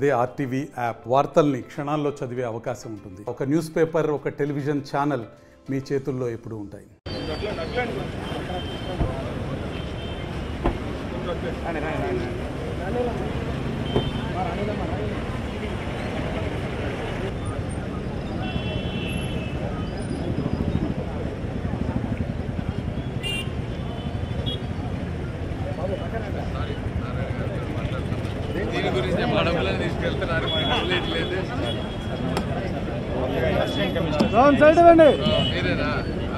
అదే RTV app వార్తల్ని క్షణాల్లో చదివే అవకాశం ఉంటుంది. ఒక న్యూస్ పేపర్, ఒక టెలివిజన్ ఛానల్ మీ చేతుల్లో ఎప్పుడూ ఉంటాయి. దీని గురించి మడమలని తీసుకెళ్తున్నారు. మీరేనా?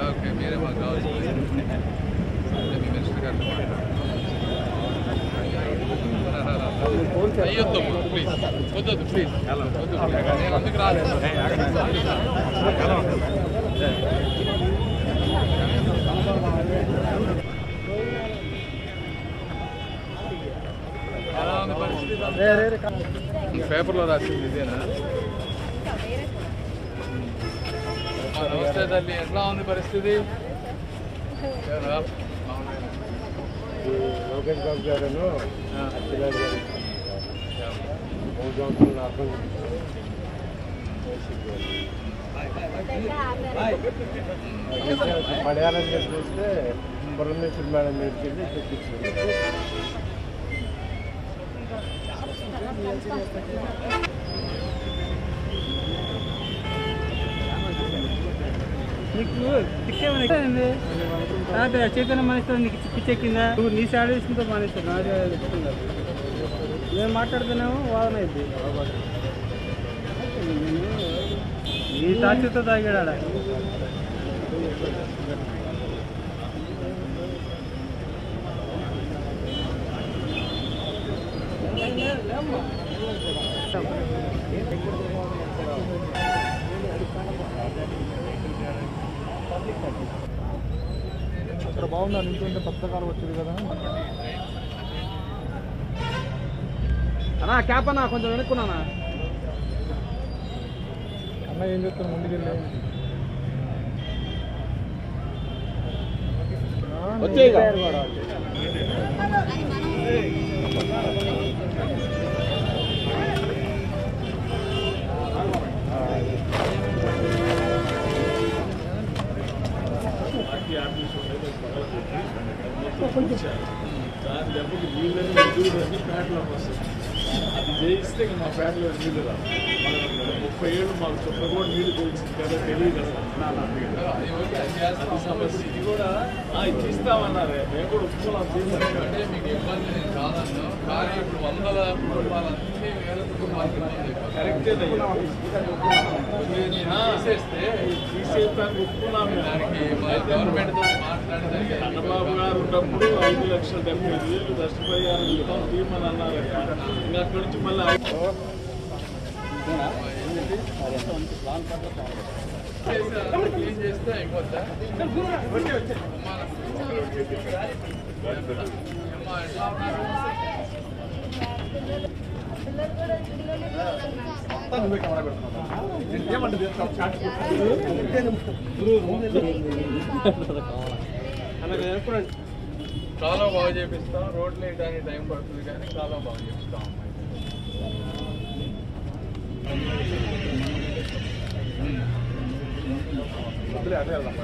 ఓకే, మీరే మాకు కావాల్సింది. మీ మినిస్టర్ గారితో అయ్యొద్దమ్మా, ప్లీజ్ వద్దొద్దు, ప్లీజ్ వద్దు. నేను అందుకు రాలేదు. పేపర్లో రాసింది ఇదేనా? నమస్తే తల్లి, ఎట్లా ఉంది పరిస్థితి? లోకేష్ బాబు గారు పడేయాలని చెప్పి చూస్తే పురంధేశ్వరి మేడం నేర్పించి తెప్పించింది. నీకు తిక్కేమైంది? చైతన్యం మానేస్తా, నీకు పిచ్చెక్కిందా? నువ్వు నీ శాలరీ తీసుకుంటూ మానేస్తావు, నా తెచ్చుకున్నారు. మేము మాట్లాడుతున్నాము, వాదన అయింది. నీ తాచుతో తాగాడా? అక్కడ బాగుందా? నింటుంటే పథకాలు వచ్చేది కదా అన్నా. క్యాప్ అన్నా కొంచెం వెనుక్కున్నానా? అన్న ఏం చెప్తాను ముందుకెళ్ళి దాని దెబ్బకి నీళ్ళని ఎదురుని ఫ్యాట్లోకి వస్తుంది. అది చేయిస్తే మా ఫ్యాట్లో నీళ్ళు రాదు. 30 ఏళ్ళు మాకు చుట్టూ కూడా నీళ్ళు తెలిసింది కదా, తెలియదు అసలు సమస్య. ఇది కూడా ఇది ఇస్తామన్నారే, మేము కూడా ఒప్పుకోవాలి. అంటే మీకు ఇబ్బంది కాదన్నా, కానీ ఇప్పుడు వందల కుటుంబాలన్నీ వేల కుటుంబాలకి కరెక్టే తీసేస్తే తీసేస్తానికి ఒప్పుకున్నాము. దానికి గవర్నమెంట్తో మాట్లాడేదానికి చంద్రబాబు గారు ఉన్నప్పుడు 5,75,000 నష్టపోయారు తీయమని అన్నారు. ఇంకా అక్కడి నుంచి మళ్ళీ క్లీన్ చేస్తే అయిపోద్దా? చాలా బాగా చేపిస్తాం. రోడ్లు వేయడానికి టైం పడుతుంది, కానీ చాలా బాగా చేపిస్తాం. అదే వెళ్దాం.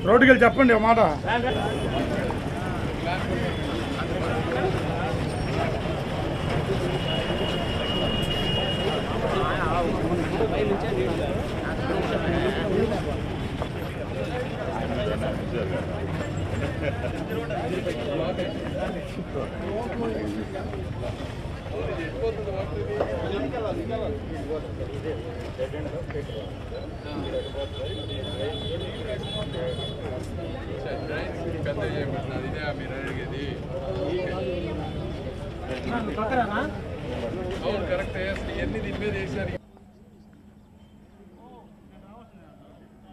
రోడ్డుకి వెళ్ళి చెప్పండి మాట. పెద్ద చేయబడుతున్నారు. ఇదే మీరు అడిగేది? అవును, కరెక్టే. అసలు ఇవన్నీ దీని మీద వేసారు.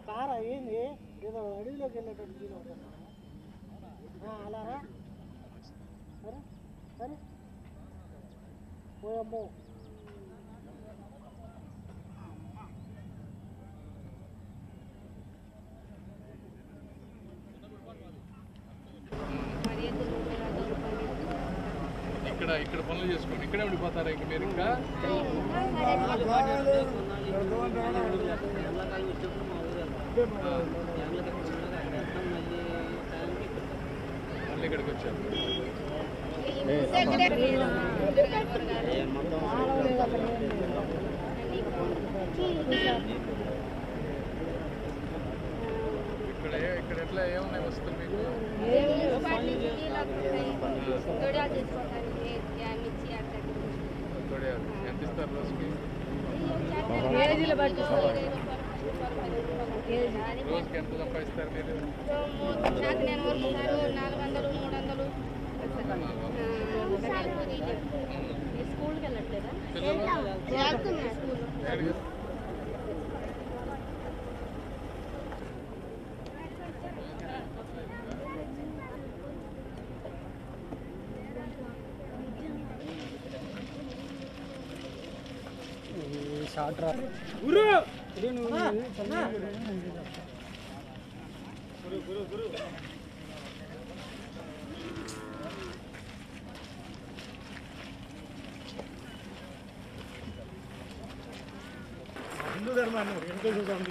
కారా ఏంది? ఏదో అడవిలోకి వెళ్ళేటట్టు అలా రా. అరే ఓయమ్మో ఇక్కడ పనులు చేసుకోండి, ఇక్కడే ఉండిపోతారా ఇంక మీరు? ఇంకా మళ్ళీ ఇక్కడికి వచ్చారు. ఇక్కడ ఎట్లా ఏమున్నాయి వస్తువులు మీకు? ఎంత ఇస్తారు రోజుకి? రోజుకి ఎంత సంపాదిస్తారు మీరు? స్కూల్కి వెళ్ళట్లేదా? షార్ట్ రా గురు హిందూ ధర్మాన్ని వెంకటేశ్వర స్వామి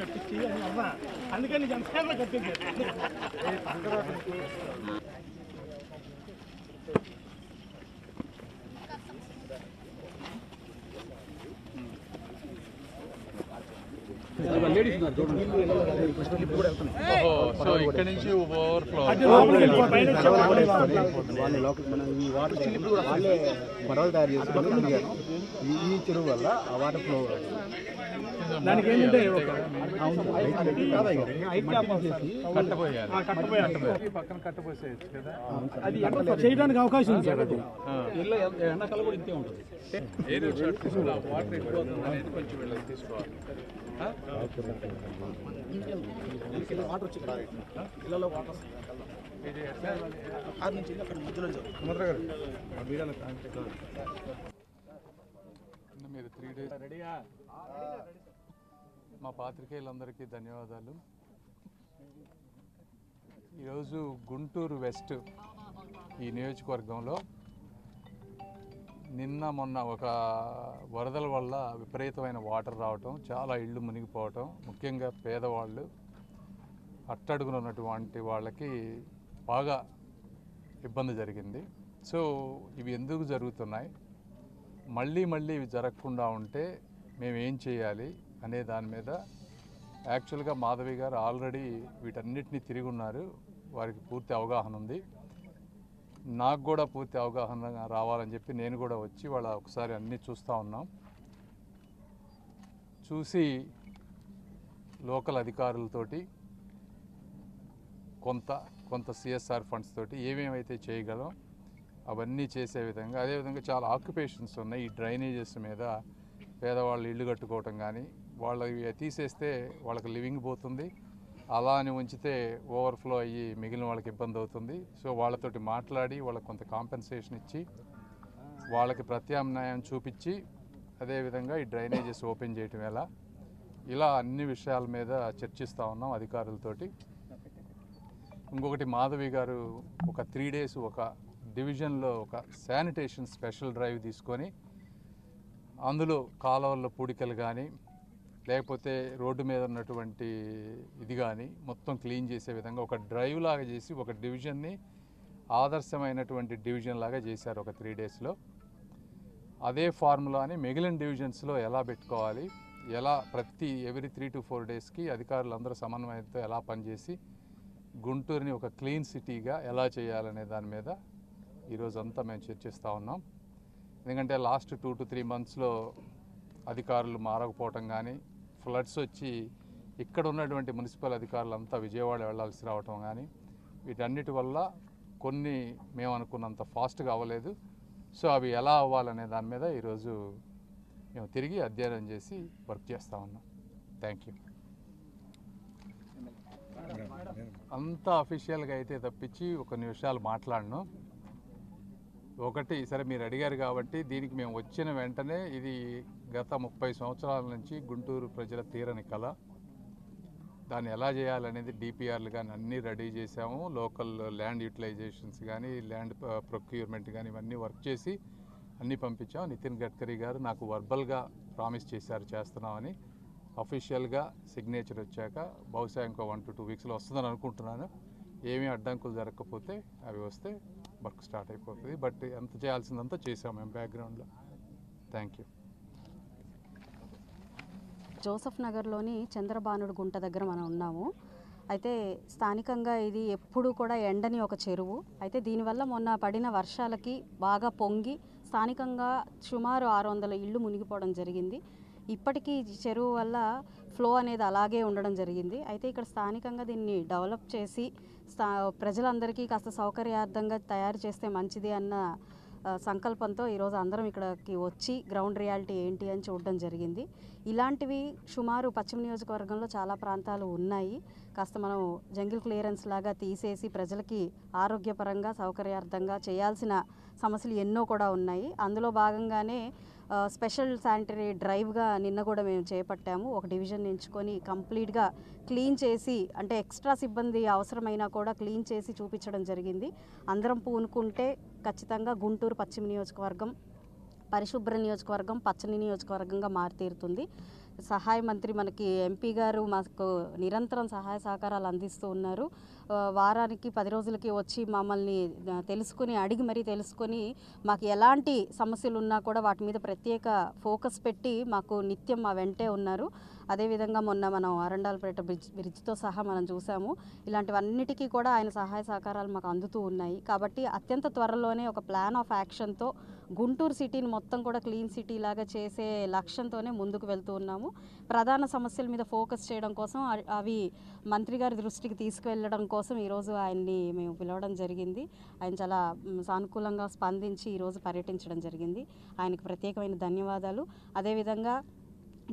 కట్టించి అమ్మా అందుకని జనసేన కట్టించారు. సో ఇక్కడ నుంచి ఓవర్ఫ్లో పడవలు తయారు చేసుకొని ఈ చెరువు వల్ల ఆ వాటర్ ఫ్లో దానికి ఏంటంటే పక్కన కట్టబోసేయచ్చు కదా, అది చేయడానికి అవకాశం ఉంది సార్. అది ఎండాకాలం కూడా ఇంతే ఉంటుంది. ఏరియల్ షాట్ తీసుకున్నా వాటర్ ఎక్కువ అవుతుంది అనేది కొంచెం వీళ్ళకి తీసుకోవాలి. వాటర్ వచ్చి ఇళ్ళలో వాటర్ ఇది ఎట్లా ఆరు నుంచి అక్కడ మధ్యలో మీరు 3 days రెడీగా? మా పాత్రికేయులందరికీ ధన్యవాదాలు. ఈరోజు గుంటూరు వెస్ట్ ఈ నియోజకవర్గంలో నిన్న మొన్న ఒక వరదల వల్ల విపరీతమైన వాటర్ రావటం, చాలా ఇళ్ళు మునిగిపోవటం, ముఖ్యంగా పేదవాళ్ళు అట్టడుగున ఉన్నటువంటి వాళ్ళకి బాగా ఇబ్బంది జరిగింది. సో ఇవి ఎందుకు జరుగుతున్నాయి, మళ్ళీ ఇవి జరగకుండా ఉంటే మేము ఏం చేయాలి అనే దాని మీద యాక్చువల్గా మాధవి గారు ఆల్రెడీ వీటన్నిటినీ తిరిగి ఉన్నారు, వారికి పూర్తి అవగాహన ఉంది. నాకు కూడా పూర్తి అవగాహన రావాలని చెప్పి నేను కూడా వచ్చి వాళ్ళ ఒకసారి అన్నీ చూస్తూ ఉన్నాం. చూసి లోకల్ అధికారులతోటి కొంత సిఎస్ఆర్ ఫండ్స్ తోటి ఏమేమైతే చేయగలం అవన్నీ చేసే విధంగా, అదేవిధంగా చాలా ఆక్యుపేషన్స్ ఉన్నాయి ఈ డ్రైనేజెస్ మీద. పేదవాళ్ళు ఇల్లు కట్టుకోవటం కానీ, వాళ్ళవి తీసేస్తే వాళ్ళకి లివింగ్ పోతుంది, అలా అని ఉంచితే ఓవర్ఫ్లో అయ్యి మిగిలిన వాళ్ళకి ఇబ్బంది అవుతుంది. సో వాళ్ళతోటి మాట్లాడి వాళ్ళకి కొంత కాంపెన్సేషన్ ఇచ్చి వాళ్ళకి ప్రత్యామ్నాయం చూపించి, అదేవిధంగా ఈ డ్రైనేజెస్ ఓపెన్ చేయటం ఎలా, ఇలా అన్ని విషయాల మీద చర్చిస్తూ ఉన్నాం అధికారులతోటి. ఇంకొకటి మాధవి గారు ఒక 3 days ఒక డివిజన్లో ఒక శానిటేషన్ స్పెషల్ డ్రైవ్ తీసుకొని అందులో కాలువల్లో పూడికలు కానీ లేకపోతే రోడ్డు మీద ఉన్నటువంటి ఇది కానీ మొత్తం క్లీన్ చేసే విధంగా ఒక డ్రైవ్ లాగా చేసి ఒక డివిజన్ని ఆదర్శమైనటువంటి డివిజన్ లాగా చేశారు ఒక 3 daysలో. అదే ఫార్ములాని మిగిలిన డివిజన్స్లో ఎలా పెట్టుకోవాలి, ఎలా ఎవ్రీ 3 to 4 daysకి అధికారులందరూ సమన్వయంతో ఎలా పనిచేసి గుంటూరుని ఒక క్లీన్ సిటీగా ఎలా చేయాలనే దాని మీద ఈరోజంతా మేము చర్చిస్తూ ఉన్నాం. ఎందుకంటే లాస్ట్ 2 to 3 monthsలో అధికారులు మారకపోవటం కానీ, ఫ్లడ్స్ వచ్చి ఇక్కడ ఉన్నటువంటి మున్సిపల్ అధికారులంతా విజయవాడ వెళ్లాల్సి రావటం కానీ, వీటన్నిటి వల్ల కొన్ని మేము అనుకున్నంత ఫాస్ట్గా అవ్వలేదు. సో అవి ఎలా అవ్వాలనే దాని మీద ఈరోజు మేము తిరిగి అధ్యయనం చేసి వర్క్ చేస్తూ ఉన్నాం. Thank you. అంతా అఫీషియల్గా అయితే తప్పించి కొన్ని విషయాలు మాట్లాడను. ఒకటి, సరే మీరు అడిగారు కాబట్టి దీనికి మేము వచ్చిన వెంటనే ఇది గత 30 సంవత్సరాల నుంచి గుంటూరు ప్రజల తీరని కళ. దాన్ని ఎలా చేయాలనేది డిపిఆర్లు కానీ అన్నీ రెడీ చేసాము. లోకల్ ల్యాండ్ యూటిలైజేషన్స్ కానీ ల్యాండ్ ప్రొక్యూర్మెంట్ కానీ ఇవన్నీ వర్క్ చేసి అన్నీ పంపించాం. నితిన్ గడ్కరీ గారు నాకు వర్బల్గా ప్రామిస్ చేశారు చేస్తున్నామని. అఫీషియల్గా సిగ్నేచర్ వచ్చాక బహుశా ఇంకో 1 to 2 వీక్స్లో వస్తుందని అనుకుంటున్నాను. ఏమీ అడ్డంకులు జరగకపోతే అవి వస్తే వర్క్ స్టార్ట్ అయిపోతుంది. బట్ ఎంత చేయాల్సిందంతా చేసాం మేము బ్యాక్గ్రౌండ్లో. Thank you. జోసఫ్ నగర్లోని చంద్రబానుడు గుంట దగ్గర మనం ఉన్నాము. అయితే స్థానికంగా ఇది ఎప్పుడు కూడా ఎండని ఒక చెరువు. అయితే దీనివల్ల మొన్న పడిన వర్షాలకి బాగా పొంగి స్థానికంగా సుమారు 600 ఇళ్ళు మునిగిపోవడం జరిగింది. ఇప్పటికీ చెరువు వల్ల ఫ్లో అనేది అలాగే ఉండడం జరిగింది. అయితే ఇక్కడ స్థానికంగా దీన్ని డెవలప్ చేసి ప్రజలందరికీ కాస్త సౌకర్యార్థంగా తయారు చేస్తే మంచిది అన్న సంకల్పంతో ఈరోజు అందరం ఇక్కడికి వచ్చి గ్రౌండ్ రియాలిటీ ఏంటి అని చూడడం జరిగింది. ఇలాంటివి సుమారు పశ్చిమ నియోజకవర్గంలో చాలా ప్రాంతాలు ఉన్నాయి. కాస్త మనం జంగిల్ క్లియరెన్స్ లాగా తీసేసి ప్రజలకి ఆరోగ్యపరంగా సౌకర్యార్థంగా చేయాల్సిన సమస్యలు ఎన్నో కూడా ఉన్నాయి. అందులో భాగంగానే స్పెషల్ శానిటరీ డ్రైవ్గా నిన్న కూడా మేము చేపట్టాము. ఒక డివిజన్ ఎంచుకొని కంప్లీట్గా క్లీన్ చేసి, అంటే ఎక్స్ట్రా సిబ్బంది అవసరమైనా కూడా క్లీన్ చేసి చూపించడం జరిగింది. అందరం పూనుకుంటే ఖచ్చితంగా గుంటూరు పశ్చిమ నియోజకవర్గం పరిశుభ్ర నియోజకవర్గం, పచ్చని నియోజకవర్గంగా మారితీరుతుంది. సహాయ మంత్రి మనకి ఎంపీ గారు మాకు నిరంతరం సహాయ సహకారాలు అందిస్తూ ఉన్నారు. వారానికి 10 రోజులకి వచ్చి మమ్మల్ని తెలుసుకుని అడిగి మరీ తెలుసుకొని మాకు ఎలాంటి సమస్యలు ఉన్నా కూడా వాటి మీద ప్రత్యేక ఫోకస్ పెట్టి మాకు నిత్యం మా వెంటే ఉన్నారు. అదేవిధంగా మొన్న మనం అరండాలపేట బ్రిడ్జ్తో సహా మనం చూసాము. ఇలాంటివన్నిటికీ కూడా ఆయన సహాయ సహకారాలు మాకు అందుతూ ఉన్నాయి. కాబట్టి అత్యంత త్వరలోనే ఒక ప్లాన్ ఆఫ్ యాక్షన్తో గుంటూరు సిటీని మొత్తం కూడా క్లీన్ సిటీ లాగా చేసే లక్ష్యంతోనే ముందుకు వెళ్తూ ఉన్నాము. ప్రధాన సమస్యల మీద ఫోకస్ చేయడం కోసం అవి మంత్రి గారి దృష్టికి తీసుకువెళ్ళడం కోసం ఈరోజు ఆయన్ని మేము పిలవడం జరిగింది. ఆయన చాలా సానుకూలంగా స్పందించి ఈరోజు పర్యటించడం జరిగింది. ఆయనకు ప్రత్యేకమైన ధన్యవాదాలు. అదేవిధంగా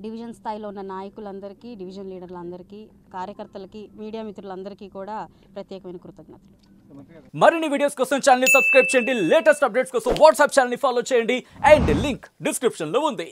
డివిజన్ స్థాయిలో ఉన్న నాయకులందరికీ, డివిజన్ లీడర్లందరికీ, కార్యకర్తలకి, మీడియా మిత్రులందరికీ కూడా ప్రత్యేకమైన కృతజ్ఞతలు. మరిన్ని వీడియోస్ కోసం ఛానల్ ని సబ్స్క్రైబ్ చేయండి. లేటెస్ట్ అప్డేట్స్ కోసం వాట్సాప్ ఛానల్ ని ఫాలో చేయండి. అండ్ లింక్ డిస్క్రిప్షన్ లో ఉంది.